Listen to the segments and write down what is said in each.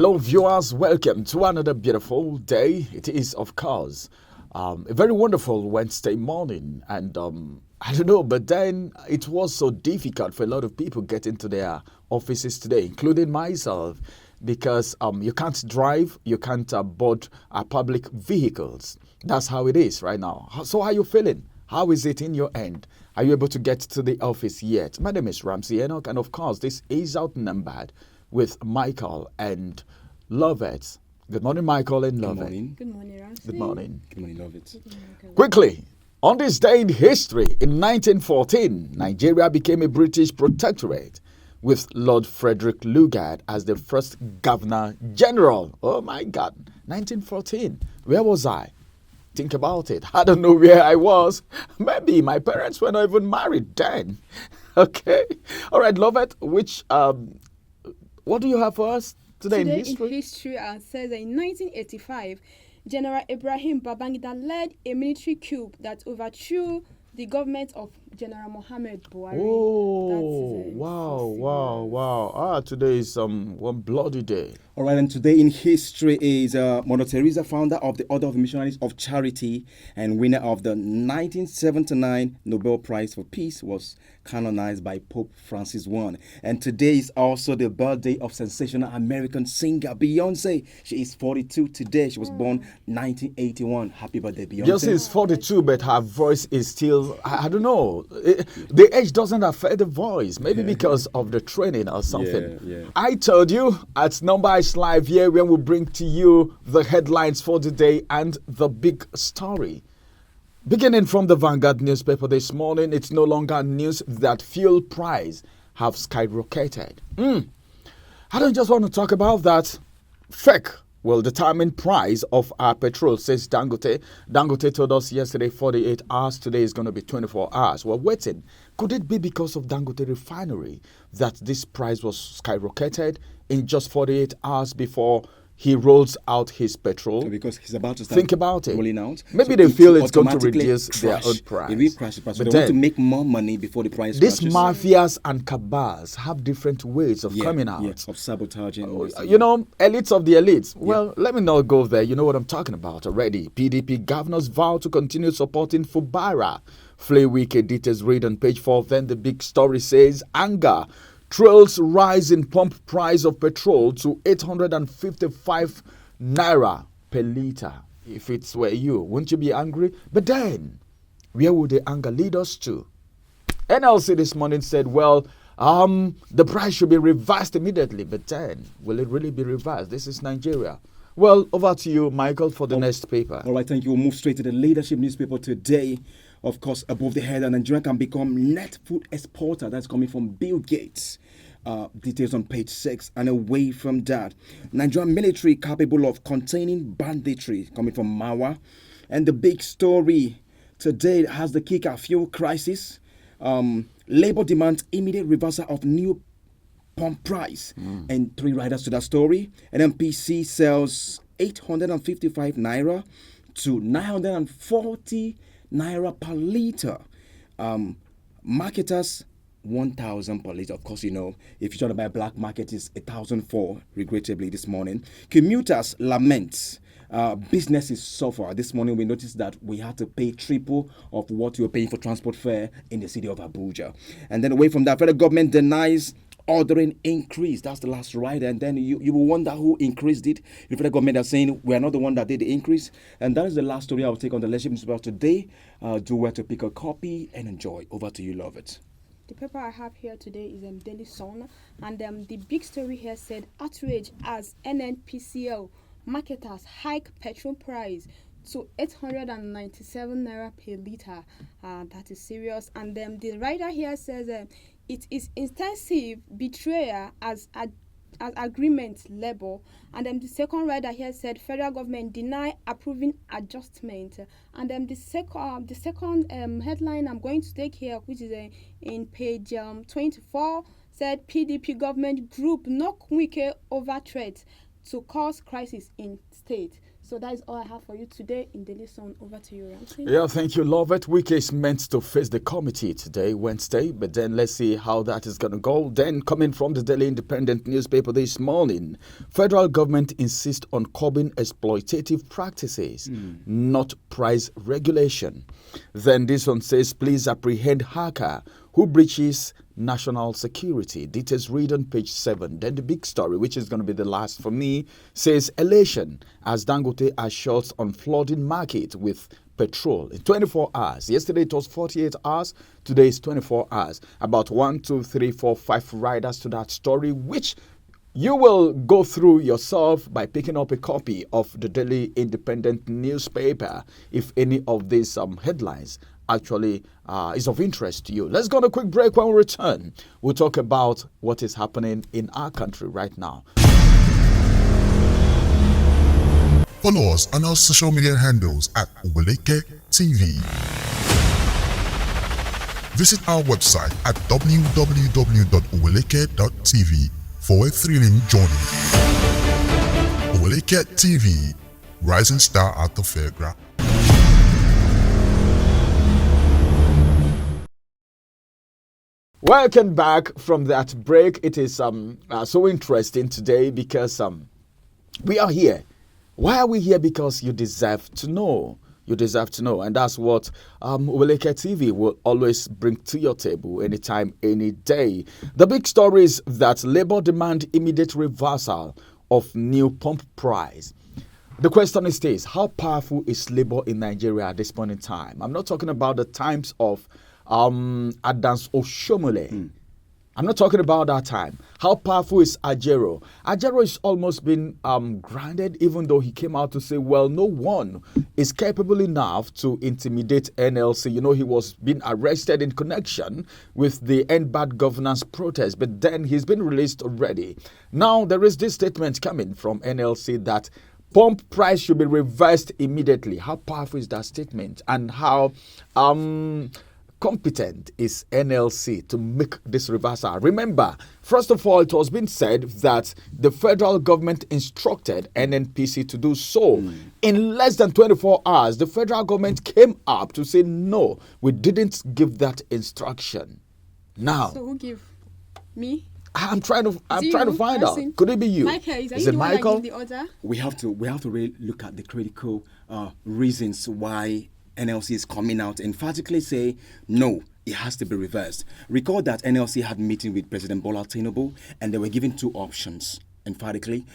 Hello, viewers. Welcome to another beautiful day. It is, of course, a very wonderful Wednesday morning. And I don't know, but then it was so difficult for a lot of people getting to their offices today, including myself, because you can't drive, you can't board public vehicles. That's how it is right now. So, how are you feeling? How is it in your end? Are you able to get to the office yet? My name is Ramsey Enoch, and of course, this is Outnumbered with Michael and Lovett. Good morning, Michael and Lovett. Good morning. Good morning, Ramsey. Good morning. Good morning, Lovett. Quickly, on this day in history, in 1914, Nigeria became a British protectorate with Lord Frederick Lugard as the first Governor General. Oh my God, 1914. Where was I? Think about it. I don't know where I was. Maybe my parents were not even married then. Okay. All right, Lovett, what do you have for us today in history? In history, says in 1985, General Ibrahim Babangida led a military coup that overthrew the government of General Mohammed Buhari. Oh, wow. Today is one bloody day. All right, and today in history is Mother Teresa, founder of the Order of Missionaries of Charity and winner of the 1979 Nobel Prize for Peace, was canonized by Pope Francis I. And today is also the birthday of sensational American singer Beyonce. She is 42 today. She was born 1981. Happy birthday, Beyonce. Yes, she's 42, but her voice is still, I don't know. The age doesn't affect the voice. Maybe because of the training or something. Yeah. I told you at Number Is Live here when we bring to you the headlines for the day and the big story. Beginning from the Vanguard newspaper this morning, it's no longer news that fuel price have skyrocketed. I don't just want to talk about that. Fake will determine price of our petrol, says Dangote. Dangote told us yesterday 48 hours. Today is going to be 24 hours. We're waiting. Could it be because of Dangote refinery that this price was skyrocketed in just 48 hours before he rolls out his petrol? Because he's about to start Think about it. rolling out. Maybe So they it feel will it's going to automatically reduce their crash. own price. It will crash the price. So But they want to then, make more money before the price these crashes. mafias and cabals have different ways of coming out. of sabotaging. You know, elites of the elites. Well, let me not go there. You know what I'm talking about already. PDP governors vow to continue supporting Fubara. Oweleke details read on page 4. Then the big story says anger trails rise in pump price of petrol to 855 naira per litre. If it were you, wouldn't you be angry? But then, where would the anger lead us to? NLC this morning said, well, the price should be reversed immediately. But then, will it really be reversed? This is Nigeria. Well, over to you, Michael, for the next paper. All right, thank you. We'll move straight to the leadership newspaper today. Of course, above the head, Nigeria can become net food exporter. That's coming from Bill Gates. Details on page 6. And away from that, Nigerian military capable of containing banditry, coming from Mawa. And the big story today has the kicker: fuel crisis. Labor demands immediate reversal of new pump price. And 3 riders to that story. NMPC sells 855 naira to 940 naira per litre. Marketers 1,000 per litre. Of course, you know, if you try to buy black market, it's 1,004, regrettably, this morning. Commuters lament. Businesses suffer. This morning, we noticed that we had to pay triple of what you were paying for transport fare in the city of Abuja. And then away from that, federal government denies ordering increase. That's the last rider. And then you will wonder who increased it. The federal government are saying we are not the one that did the increase. And that is the last story I will take on the leadership newspaper today. Do where to pick a copy and enjoy. Over to you, Lovett. The paper I have here today is Daily Sun, and the big story here said outrage as NNPCL marketers hike petrol price to 897 naira per litre. That is serious. And the writer here says it is intensive betrayal as agreement label. And the second writer here said federal government deny approving adjustment. And the second headline I'm going to take here, which is in page 24, said PDP government group knock Wike over threat to cause crisis in state. So that is all I have for you today in Daily Sun. Over to you, Ramsey. Yeah, thank you, Lovett. Wike is meant to face the committee today, Wednesday, but then let's see how that is going to go. Then, coming from the Daily Independent newspaper this morning, federal government insists on curbing exploitative practices, not price regulation. Then this one says, please apprehend hacker who breaches national security. Details read on page 7. Then the big story, which is going to be the last for me, says elation as Dangote assures on flooding market with petrol in 24 hours. Yesterday it was 48 hours. Today is 24 hours. About 1, 2, 3, 4, 5 riders to that story, which you will go through yourself by picking up a copy of the Daily Independent newspaper if any of these headlines actually is of interest to you. Let's go on a quick break. When we return, we'll talk about what is happening in our country right now. Follow us on our social media handles at Oweleke TV. Visit our website at www.oweleke.tv for a thrilling journey. Oweleke TV, rising star at the fairground. Welcome back from that break. It is so interesting today because we are here. Why are we here? Because you deserve to know. You deserve to know. And that's what Oweleke TV will always bring to your table anytime, any day. The big story is that Labour demand immediate reversal of new pump price. The question is this: how powerful is Labour in Nigeria at this point in time? I'm not talking about the times of Adams Oshomole. I'm not talking about that time. How powerful is Ajero? Ajero is almost been grounded, even though he came out to say, well, no one is capable enough to intimidate NLC. You know, he was being arrested in connection with the End Bad Governance protest, but then he's been released already. Now, there is this statement coming from NLC that pump price should be reversed immediately. How powerful is that statement? And how competent is NLC to make this reversal? Remember, first of all, it was been said that the federal government instructed NNPC to do so. In less than 24 hours, the federal government came up to say, no, we didn't give that instruction. Now, So who give? Me? I'm trying to find out. Could it be you? Michael, is it the one that Michael? give the order? We have to really look at the critical reasons why NLC is coming out and emphatically say no, it has to be reversed. Recall that NLC had a meeting with President Bola Tinubu and they were given two options emphatically.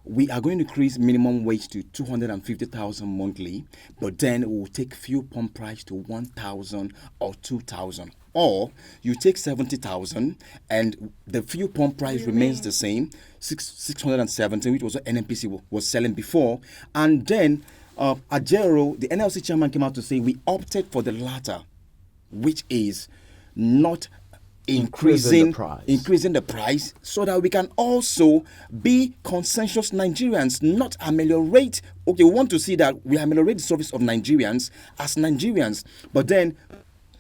We are going to increase minimum wage to 250,000 monthly, but then we will take fuel pump price to 1,000 or 2,000. Or you take 70,000 and the fuel pump price remains the same, 617, which was what NNPC was selling before. And then Ajero, the NLC chairman, came out to say we opted for the latter, which is not increasing the price so that we can also be consensus Nigerians, not ameliorate. Okay, we want to see that we ameliorate the service of Nigerians as Nigerians, but then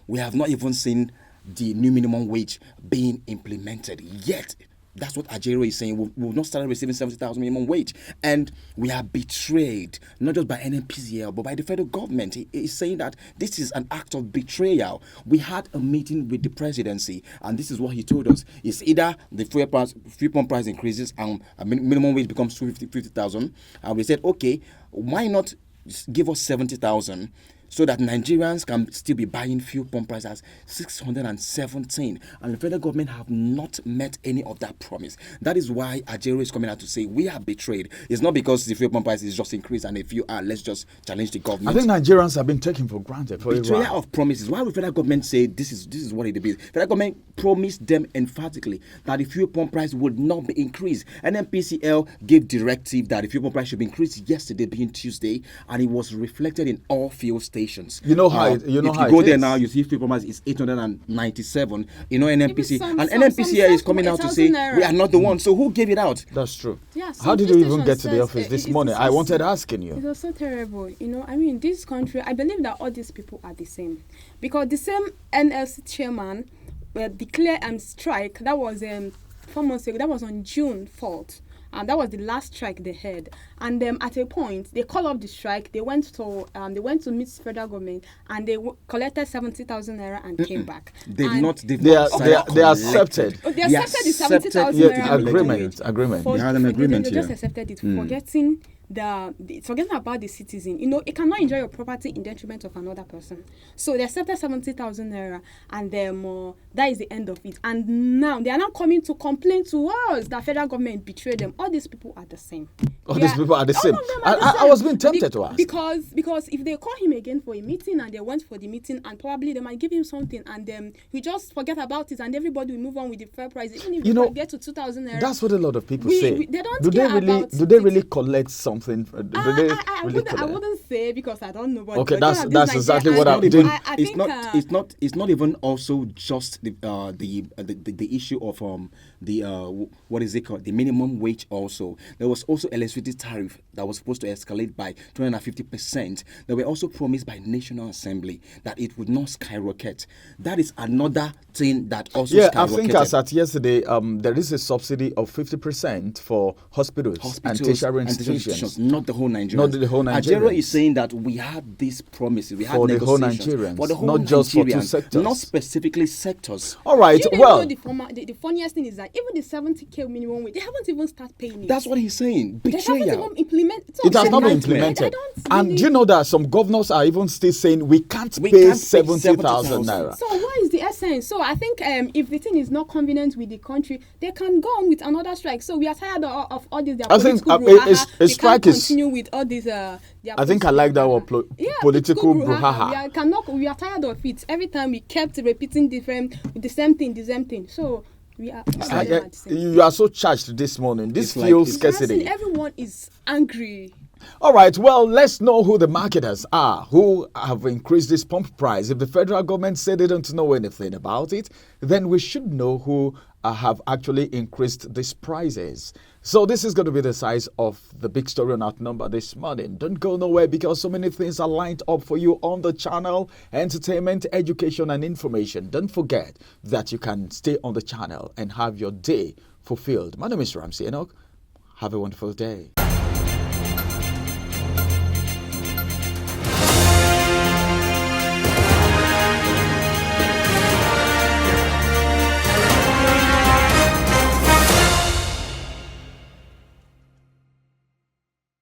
we have not even seen the new minimum wage being implemented yet. That's what Ajero is saying. We've not started receiving 70,000 minimum wage. And we are betrayed, not just by NNPCL, but by the federal government. He is saying that this is an act of betrayal. We had a meeting with the presidency, and this is what he told us. It's either the fuel pump price increases and minimum wage becomes 50,000. And we said, okay, why not give us 70,000? So that Nigerians can still be buying fuel pump price as 617. And the federal government have not met any of that promise. That is why Ajero is coming out to say we are betrayed. It's not because the fuel pump price is just increased and if you are, let's just challenge the government. I think Nigerians have been taken for granted for betrayal a while. of promises. Why would federal government say this is what it is? Federal government promised them emphatically that the fuel pump price would not be increased. NNPCL gave directive that the fuel pump price should be increased yesterday, being Tuesday, and it was reflected in all fuel stations. You know how if you go there now, you see fuel pump price is 897. You know NNPC and NNPCL is coming out to say we are not the ones. So who gave it out? That's true. Yeah, how did you even get to the office this morning? I wanted asking you. It was so terrible. You know, I mean, this country, I believe that all these people are the same. Because the same NLC chairman declared strike, that was 4 months ago, that was on June 4th. and that was the last strike they had. And at a point, they called off the strike. They went to meet federal government, and they collected 70,000 naira and came back. They accepted. They accepted the 70,000 naira agreement. They had an agreement. They just accepted it, forgetting forgetting about the citizen. You cannot enjoy your property in detriment of another person. So they accepted 70,000 naira, and that is the end of it. And now they are now coming to complain to us that federal government betrayed them. All these people are the same. These people are the same. I was being tempted to ask. Because if they call him again for a meeting and they went for the meeting, and probably they might give him something, and he just forget about it, and everybody will move on with the fair price. Even if they get to 2,000 naira. That's what a lot of people say. They don't do care do they really collect something? I wouldn't say, because I don't know. But okay, that's exactly what I'm doing. It's not even also just the issue of what is it called, the minimum wage. Also, there was also electricity tariff that was supposed to escalate by 250%. They were also promised by National Assembly that it would not skyrocket. That is another thing that also skyrocketed. I think as at yesterday, there is a subsidy of 50% for hospitals and tertiary institutions. Not the whole Nigeria. Not the whole Nigeria. Ajero is saying that we had these promises, we had for the whole negotiations Nigerians, for the whole not just for two sectors, not specifically sectors. All right. The funniest thing is that even the 70k minimum wage, they haven't even started paying it. That's what he's saying. Betrayal. They haven't even implemented. It has not been implemented. And you know that some governors are even still saying we can't pay 70,000 naira. So what is the essence? So I think if the thing is not convenient with the country, they can go on with another strike. So we are tired of all this. I think a strike is continue with all this. I think I like that word, political brouhaha. We are tired of it. Every time we kept repeating the same thing. So we are. You are so charged this morning. This feels scarcity. Everyone is angry. All right, well, let's know who the marketers are who have increased this pump price. If the federal government said they don't know anything about it, then we should know who have actually increased these prices. So this is going to be the size of the big story on Outnumbered this morning. Don't go nowhere, because so many things are lined up for you on the channel: entertainment, education, and information. Don't forget that you can stay on the channel and have your day fulfilled. My name is Ramsey Enoch. Have a wonderful day.